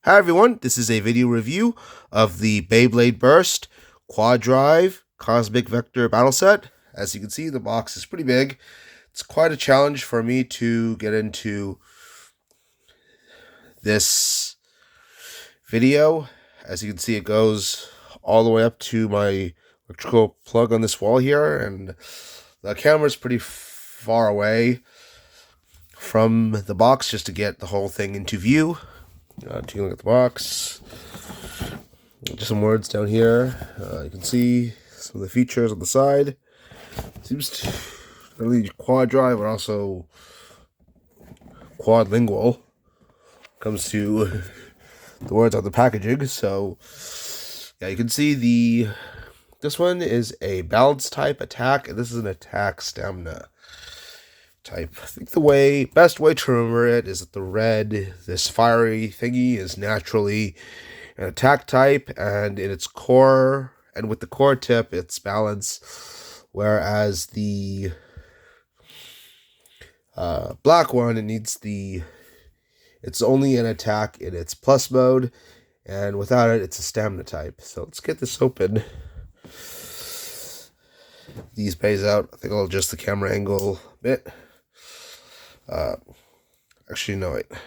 Hi everyone, this is a video review of the Beyblade Burst Quadrive Cosmic Vector Battle Set. As you can see, the box is pretty big. It's quite a challenge for me to get into this video. As you can see, it goes all the way up to my electrical plug on this wall here, and the camera's pretty far away from the box just to get the whole thing into view. Taking a look at the box, just some words down here. You can see some of the features on the side. Seems to not only Quadrive, but also quadlingual. Comes to the words on the packaging. So yeah, you can see this one is a balance type attack, and this is an attack stamina type. I think the best way to remember it is that the red, this fiery thingy, is naturally an attack type, and in its core, and with the core tip, it's balance, whereas the black one, it's only an attack in its plus mode, and without it, it's a stamina type. So let's get this open. These bays out. I think I'll adjust the camera angle a bit. Actually, no, wait. I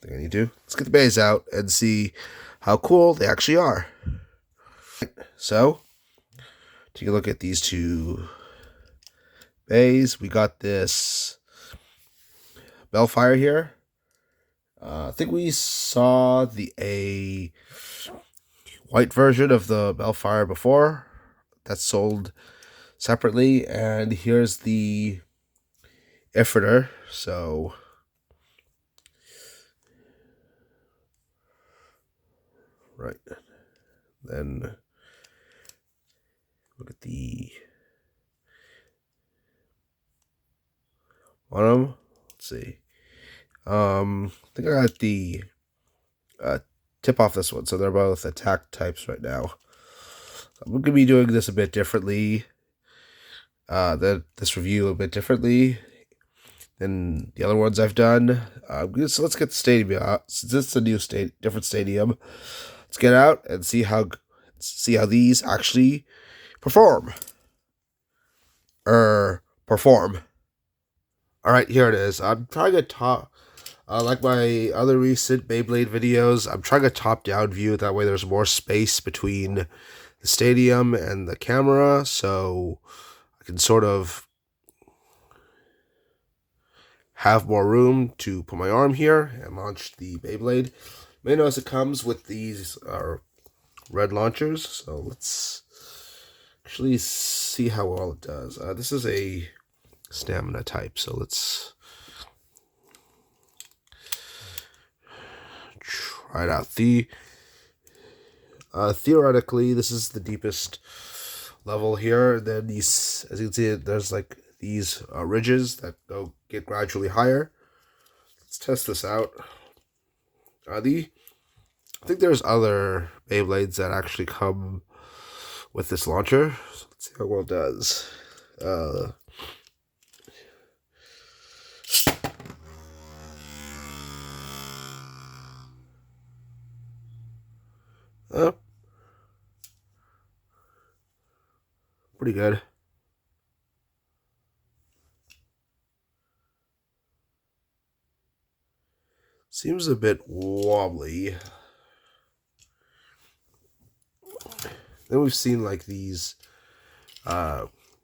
think I need to. Let's get the bays out and see how cool they actually are. So, take a look at these two bays. We got this Bellfire here. I think we saw a white version of the Bellfire before. That's sold separately. And here's the Ifriter. So right, then look at the bottom. Let's see. I think I got the tip off this one, so they're both attack types right now. I'm gonna be doing this a bit differently. This review a bit differently than the other ones I've done. So let's get the stadium out. Since this is a new different stadium, let's get out and see how these actually perform. All right, here it is. I'm trying to top, like my other recent Beyblade videos, I'm trying a top-down view. That way there's more space between the stadium and the camera, so I can sort of have more room to put my arm here and launch the Beyblade. You may notice it comes with these red launchers, so let's actually see how well it does. This is a stamina type, so let's try it out. Theoretically, this is the deepest level here. Then these, as you can see, there's like these ridges that get gradually higher. Let's test this out. I think there's other Beyblades that actually come with this launcher. So let's see how well it does. Pretty good. Seems a bit wobbly. Then we've seen like these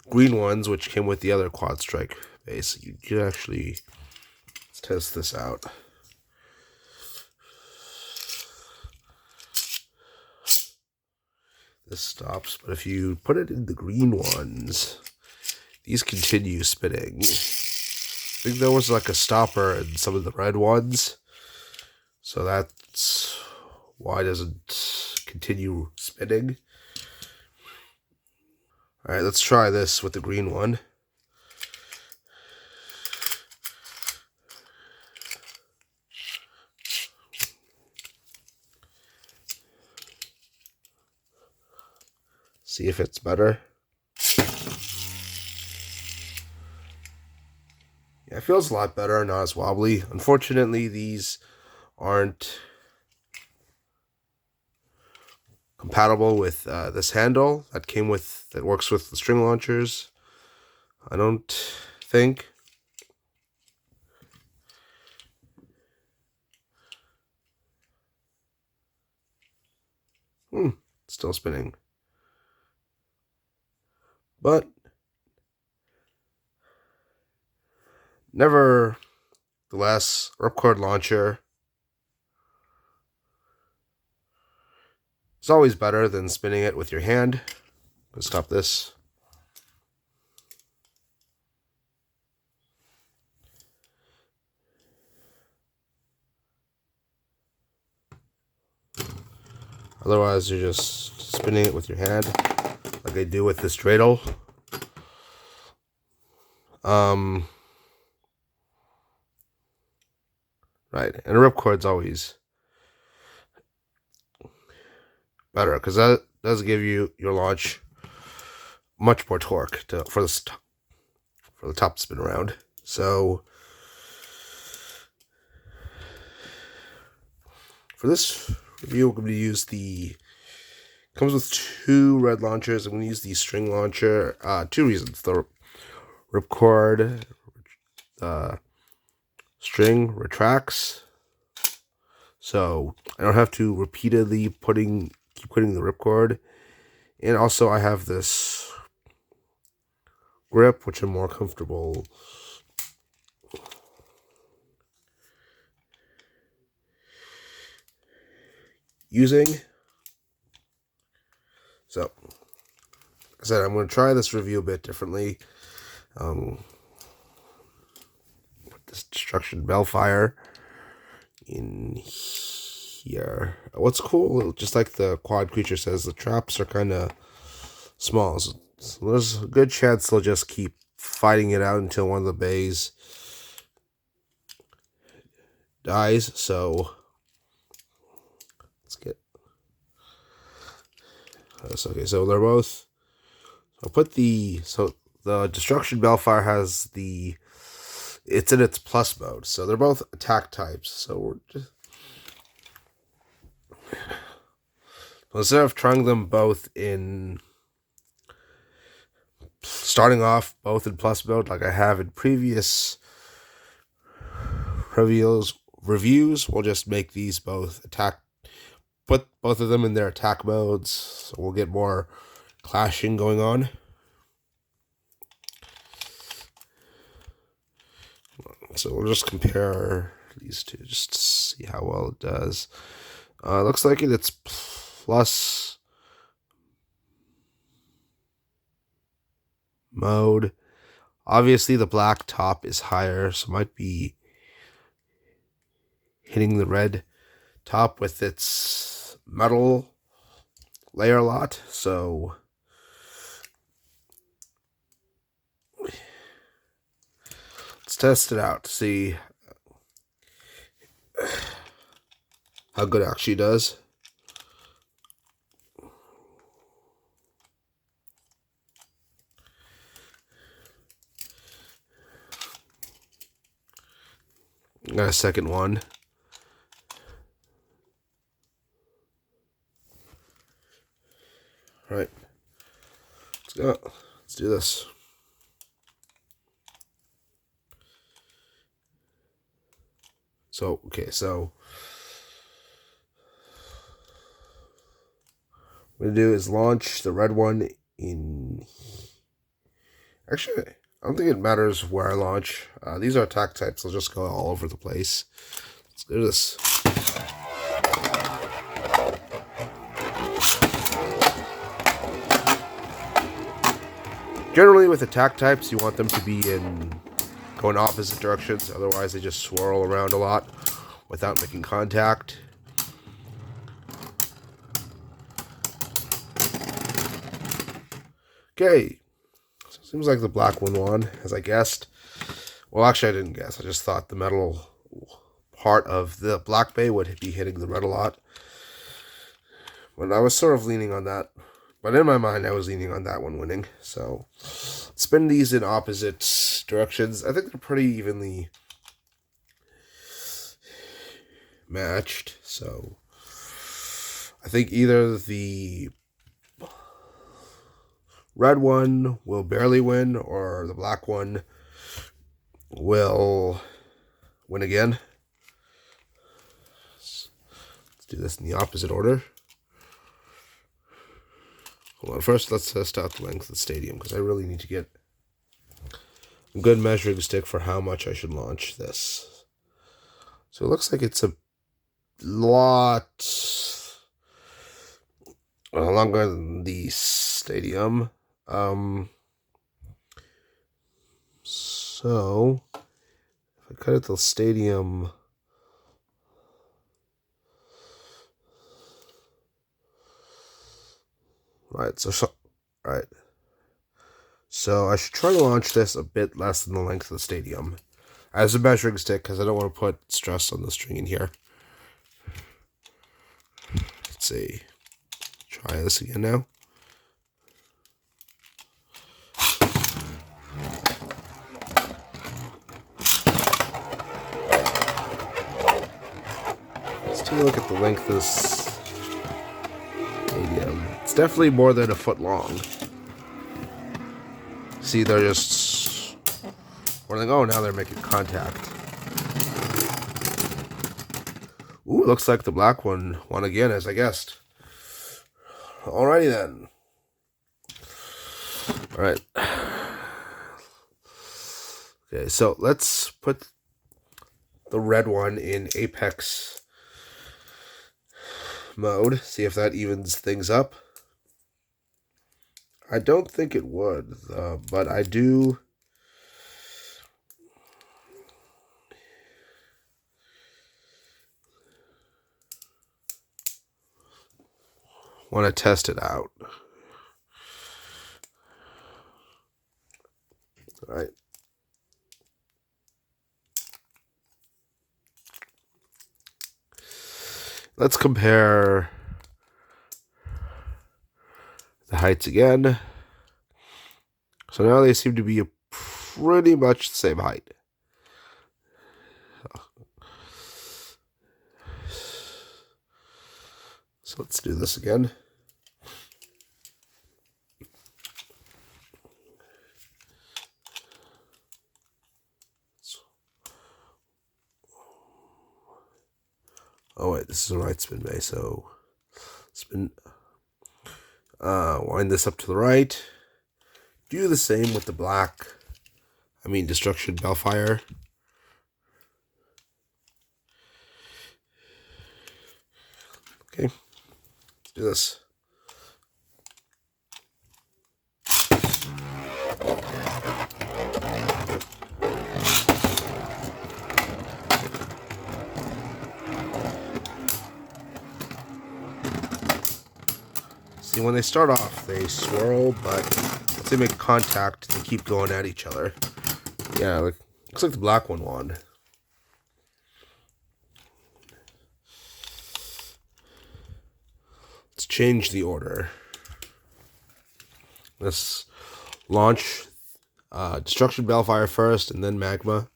green ones, which came with the other Quad Strike base. You can actually, let's test this out. This stops, but if you put it in the green ones, these continue spinning. I think there was like a stopper in some of the red ones, so that's why it doesn't continue spinning. Alright, let's try this with the green one. See if it's better. Yeah, it feels a lot better, not as wobbly. Unfortunately, these aren't compatible with this handle that works with the string launchers. I don't think. Still spinning. But nevertheless, ripcord launcher is always better than spinning it with your hand. Let's stop this. Otherwise, you're just spinning it with your hand, like I do with this dreidel. Right, and a ripcord's always better because that does give you your launch much more torque for the top to spin around. So for this review, we're going to use comes with 2 red launchers. I'm going to use the string launcher. 2 reasons: the ripcord string retracts, so I don't have to repeatedly keep putting the ripcord. And also, I have this grip, which I'm more comfortable using. So, like I said, I'm going to try this review a bit differently. Put this destruction bellfire in here. What's cool, just like the quad creature says, the traps are kind of small. So there's a good chance they'll just keep fighting it out until one of the bays dies. So let's get this. Okay, so they're both. I'll put the destruction bellfire has it's in its plus mode, so they're both attack types. So we're just instead of trying them both in starting off both in plus mode like I have in previous reviews, we'll just make these both attack. Put both of them in their attack modes, so we'll get more clashing going on. So we'll just compare these two just to see how well it does. Looks like it's plus mode. Obviously, the black top is higher, so might be hitting the red top with its metal layer a lot. So let's test it out to see how good it actually does. Got a second one. All right, let's go. Let's do this. So, okay, so what I'm going to do is launch the red one in... Actually, I don't think it matters where I launch. These are attack types. They'll just go all over the place. Let's do this. Generally, with attack types, you want them to be going opposite directions. Otherwise, they just swirl around a lot without making contact. Okay. So seems like the black one won, as I guessed. Well, actually, I didn't guess. I just thought the metal part of the black bay would be hitting the red a lot. But I was sort of leaning on that. But in my mind, I was leaning on that one winning. So, spin these in opposite directions. I think they're pretty evenly matched. So, I think either the red one will barely win or the black one will win again. Let's do this in the opposite order. Hold on, first let's test out the length of the stadium because I really need to get a good measuring stick for how much I should launch this. So it looks like it's a lot longer than the stadium. So if I cut it to the stadium, right? So I should try to launch this a bit less than the length of the stadium as a measuring stick because I don't want to put stress on the string in here. Let's see. Try this again now. Let's take a look at the length of this stadium. It's definitely more than a foot long. See, they're just... We're like, oh, now they're making contact. Ooh, looks like the black one won again, as I guessed. Alrighty then. Alright. Okay, so let's put the red one in Apex mode. See if that evens things up. I don't think it would, but I do... want to test it out. All right. Let's compare the heights again. So now they seem to be pretty much the same height. So let's do this again. Oh wait, this is a right spin bay, so spin, wind this up to the right. Do the same with the black, Destruction Bellfire. Okay, let's do this. See, when they start off, they swirl, but once they make contact, they keep going at each other. Yeah, looks like the black one won. Let's change the order. Let's launch Destruction Bellfire first, and then Magma.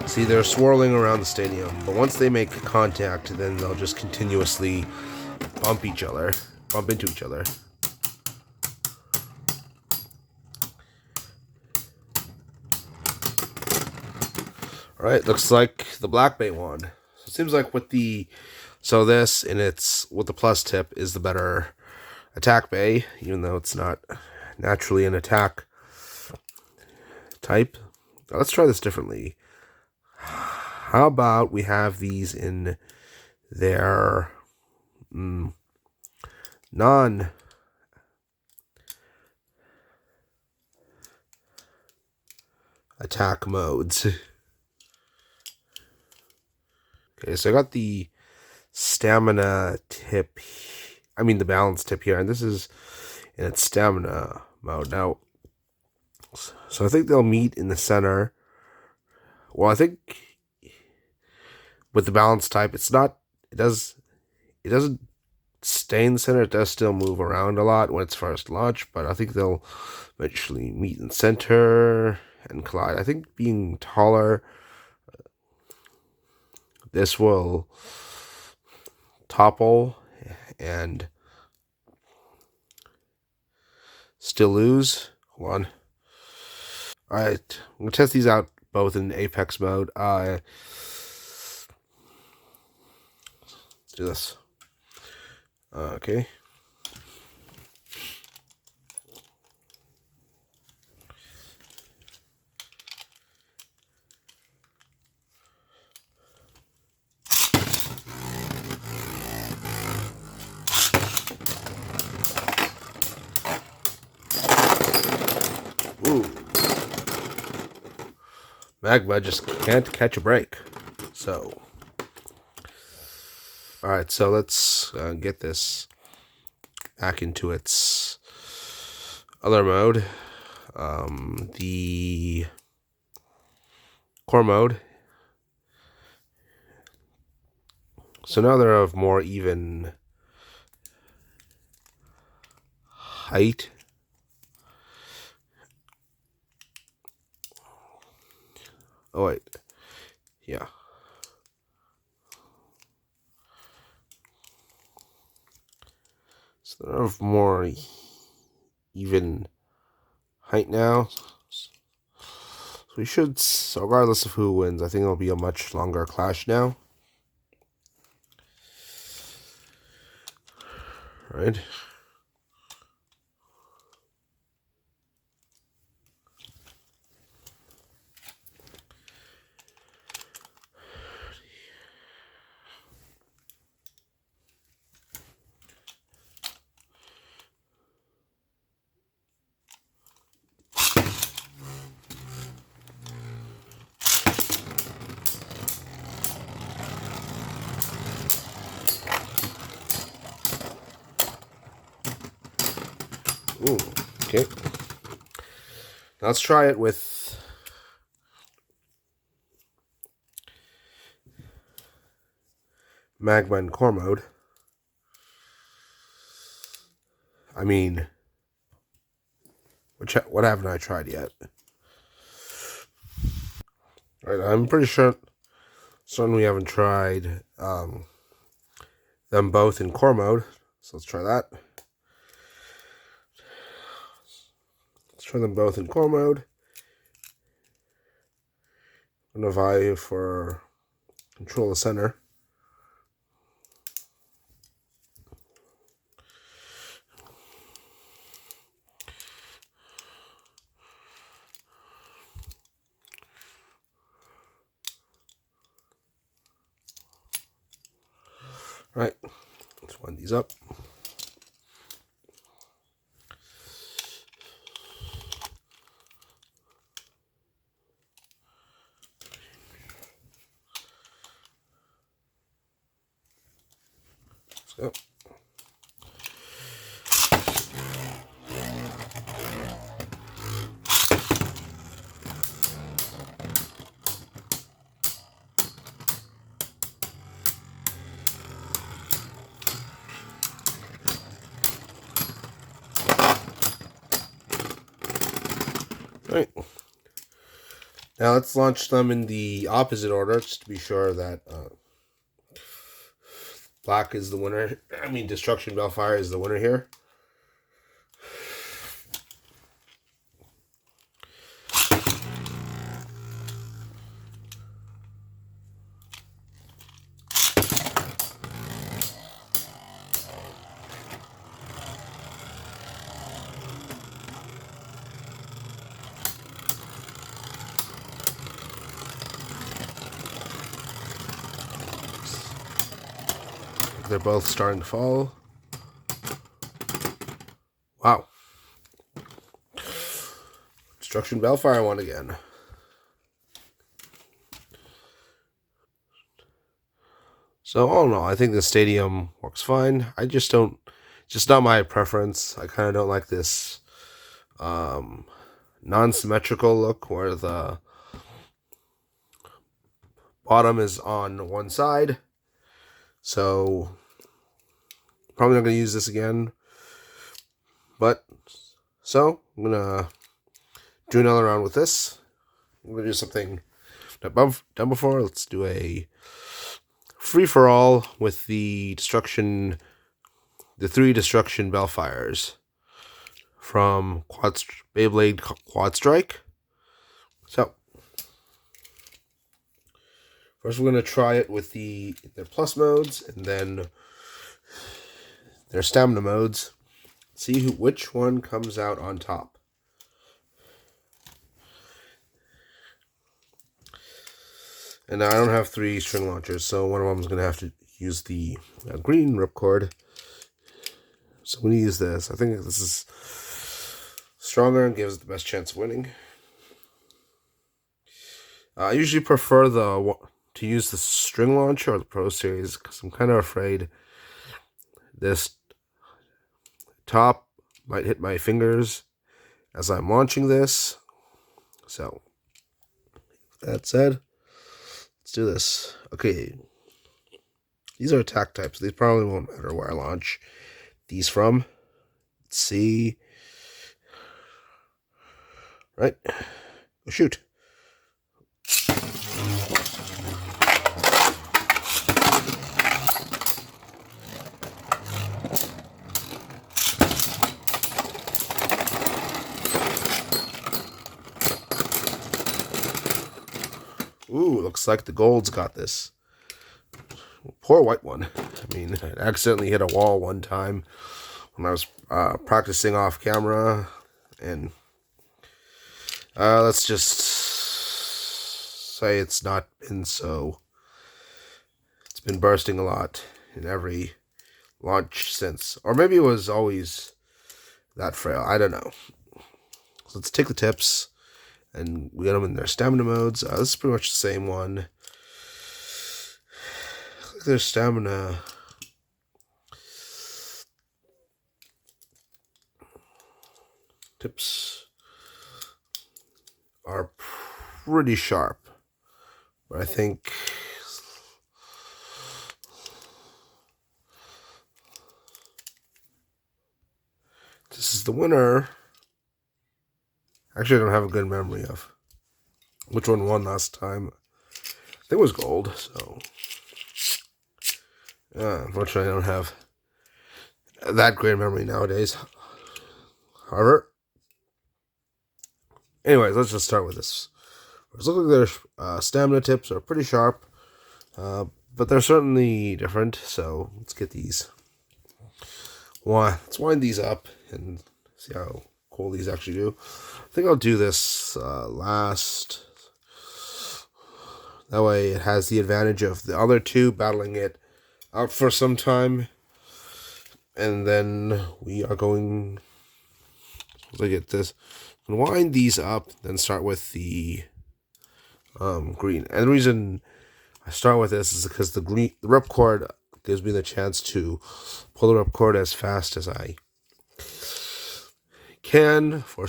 See, they're swirling around the stadium, but once they make contact, then they'll just continuously bump into each other. Alright, looks like the black bay won. So it seems like with the this and it's with the plus tip is the better attack bay, even though it's not naturally an attack type. Now, let's try this differently. How about we have these in their non-attack modes? Okay, so I got the stamina tip, the balance tip here, and this is in its stamina mode. Now, so I think they'll meet in the center. Well, I think with the balance type, it doesn't stay in the center. It does still move around a lot when it's first launched, but I think they'll eventually meet in the center and collide. I think being taller, this will topple and still lose. Hold on. All right, I'm gonna test these out both in Apex mode. Let's do this. Okay. Ooh. Magma just can't catch a break. So, all right, so let's get this back into its other mode, the core mode. So now they're of more even height. Oh wait, yeah. So they're of more even height now. So we should, regardless of who wins, I think it'll be a much longer clash now. Right. Ooh, okay. Now let's try it with Magma and core mode. I mean, what haven't I tried yet? Right, I'm pretty sure certain we haven't tried them both in core mode. So let's try that. Let's try them both in core mode. I'm gonna vie for control the center. All right, let's wind these up. Let's go. All right. Now let's launch them in the opposite order, just to be sure that black is the winner. I mean, Destruction Bellfire is the winner here. They're both starting to fall. Wow. Destruction Bellfire won again. So, all in all, I think the stadium works fine. I just don't, just not my preference. I kind of don't like this non-symmetrical look where the bottom is on one side. So, probably not going to use this again. But, so, I'm going to do another round with this. I'm going to do something I've done before. Let's do a free-for-all with the three destruction Bellfires from Beyblade Quadrive. So, first we're going to try it with their plus modes and then their stamina modes. See which one comes out on top. And now I don't have 3 string launchers, so one of them is going to have to use the green ripcord. So I'm going to use this. I think this is stronger and gives it the best chance of winning. I usually prefer to use the string launcher or the Pro Series because I'm kind of afraid this top might hit my fingers as I'm launching this. So, with that said, let's do this. Okay, these are attack types. These probably won't matter where I launch these from. Let's see. Right, go shoot. Ooh, looks like the gold's got this. Poor white one. I mean, I accidentally hit a wall one time when I was practicing off camera. And let's just say it's not been so. It's been bursting a lot in every launch since. Or maybe it was always that frail. I don't know. So let's take the tips. And we got them in their stamina modes. This is pretty much the same one. Their stamina. Tips are pretty sharp. But I think this is the winner. Actually, I don't have a good memory of which one won last time. I think it was gold, so unfortunately I don't have that great memory nowadays. However, anyways, let's just start with this. It looks like their stamina tips are pretty sharp, but they're certainly different, so let's get these. Let's wind these up and see how cool these actually do. I think I'll do this last. That way it has the advantage of the other two battling it out for some time. And then we are going to get this. Wind these up, then start with the green. And the reason I start with this is because the ripcord gives me the chance to pull the ripcord as fast as I can for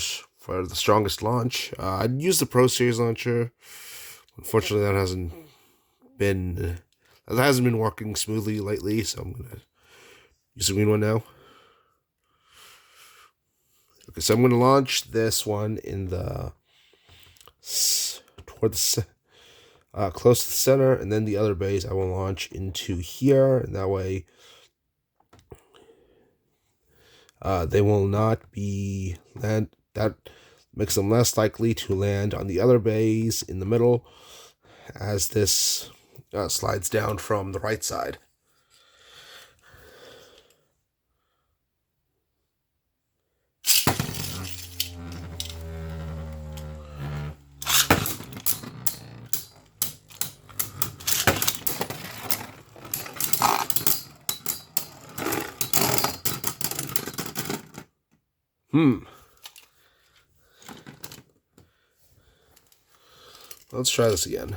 the strongest launch. I'd use the Pro Series launcher. Unfortunately, that hasn't been working smoothly lately, so I'm gonna use the green one now. Okay, so I'm gonna launch this one in close to the center, and then the other base I will launch into here, and that way they will not be land. That makes them less likely to land on the other bays in the middle as this slides down from the right side. Let's try this again.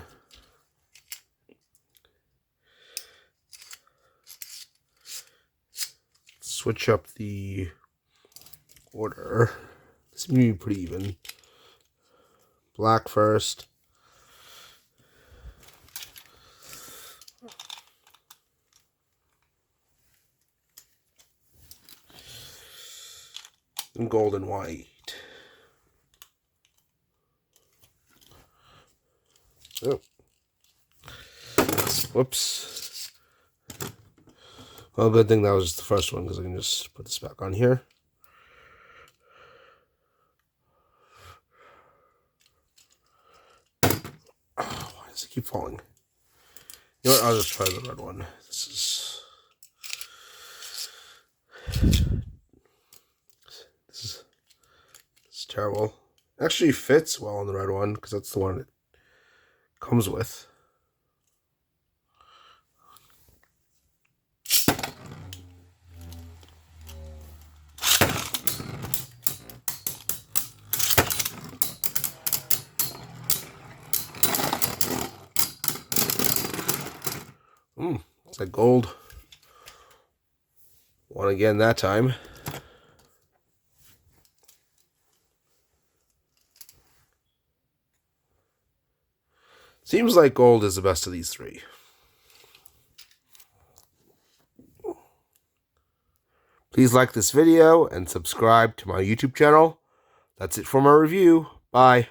Switch up the order. This is going to be pretty even. Black first. and gold and white. Oh. Whoops. Well, good thing that was just the first one, because I can just put this back on here. Oh, why does it keep falling? You know what? I'll just try the red one. This is terrible. Actually fits well on the red one, because that's the one it comes with. It's like gold. Won again that time. Seems like gold is the best of these three. Please like this video and subscribe to my YouTube channel. That's it for my review. Bye.